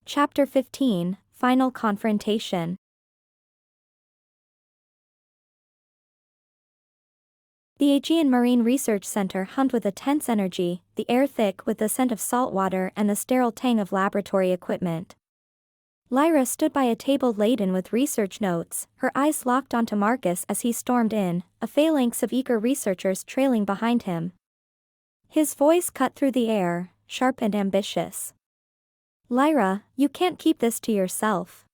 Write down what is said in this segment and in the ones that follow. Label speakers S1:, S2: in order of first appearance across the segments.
S1: Chapter 15, Final Confrontation. The Aegean Marine Research Center hummed with a tense energy, the air thick with the scent of salt water and the sterile tang of laboratory equipment. Lyra stood by a table laden with research notes, her eyes locked onto Marcus as he stormed in, a phalanx of eager researchers trailing behind him. His voice cut through the air, sharp and ambitious. "Lyra, you can't keep this to yourself.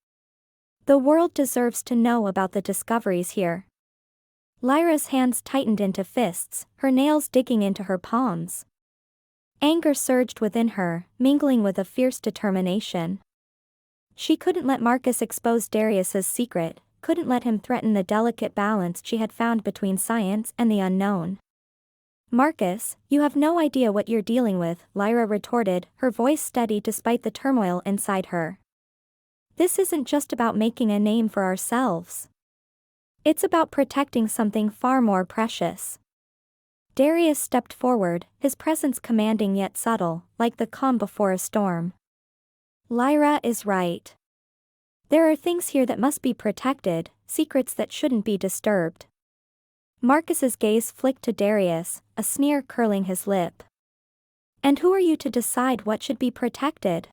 S1: The world deserves to know about the discoveries here." Lyra's hands tightened into fists, her nails digging into her palms. Anger surged within her, mingling with a fierce determination. She couldn't let Marcus expose Darius's secret, couldn't let him threaten the delicate balance she had found between science and the unknown. "Marcus, you have no idea what you're dealing with," Lyra retorted, her voice steady despite the turmoil inside her. "This isn't just about making a name for ourselves. It's about protecting something far more precious." Darius stepped forward, his presence commanding yet subtle, like the calm before a storm. "Lyra is right. There are things here that must be protected, secrets that shouldn't be disturbed." Marcus's gaze flicked to Darius, a sneer curling his lip. "And who are you to decide what should be protected?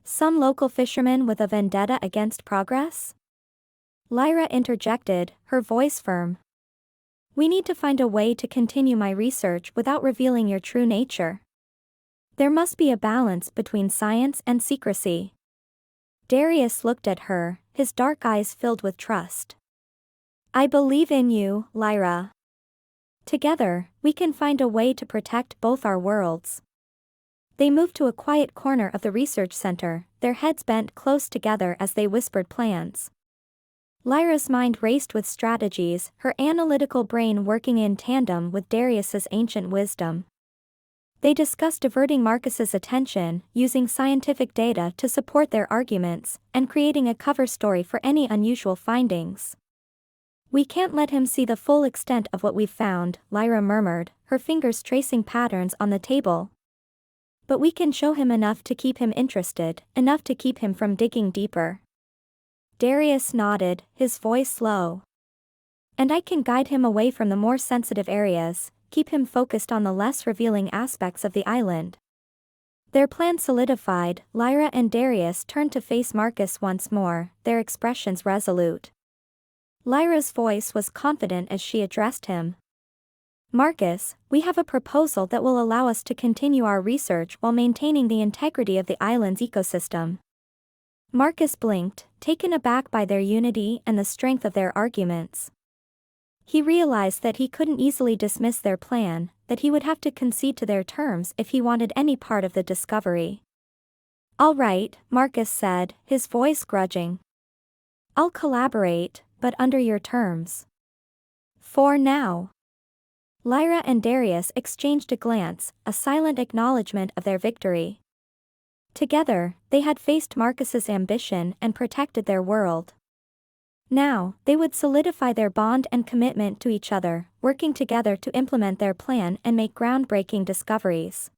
S1: Some local fisherman with a vendetta against progress?" Lyra interjected, her voice firm. "We need to find a way to continue my research without revealing your true nature. There must be a balance between science and secrecy." Darius looked at her, his dark eyes filled with trust. "I believe in you, Lyra. Together, we can find a way to protect both our worlds." They moved to a quiet corner of the research center, their heads bent close together as they whispered plans. Lyra's mind raced with strategies, her analytical brain working in tandem with Darius's ancient wisdom. They discussed diverting Marcus's attention, using scientific data to support their arguments, and creating a cover story for any unusual findings. "We can't let him see the full extent of what we've found," Lyra murmured, her fingers tracing patterns on the table. "But we can show him enough to keep him interested, enough to keep him from digging deeper." Darius nodded, his voice low. "And I can guide him away from the more sensitive areas, keep him focused on the less revealing aspects of the island." Their plan solidified, Lyra and Darius turned to face Marcus once more, their expressions resolute. Lyra's voice was confident as she addressed him. "Marcus, we have a proposal that will allow us to continue our research while maintaining the integrity of the island's ecosystem." Marcus blinked, taken aback by their unity and the strength of their arguments. He realized that he couldn't easily dismiss their plan, that he would have to concede to their terms if he wanted any part of the discovery. "All right," Marcus said, his voice grudging. "I'll collaborate, but under your terms. For now." Lyra and Darius exchanged a glance, a silent acknowledgement of their victory. Together, they had faced Marcus's ambition and protected their world. Now, they would solidify their bond and commitment to each other, working together to implement their plan and make groundbreaking discoveries.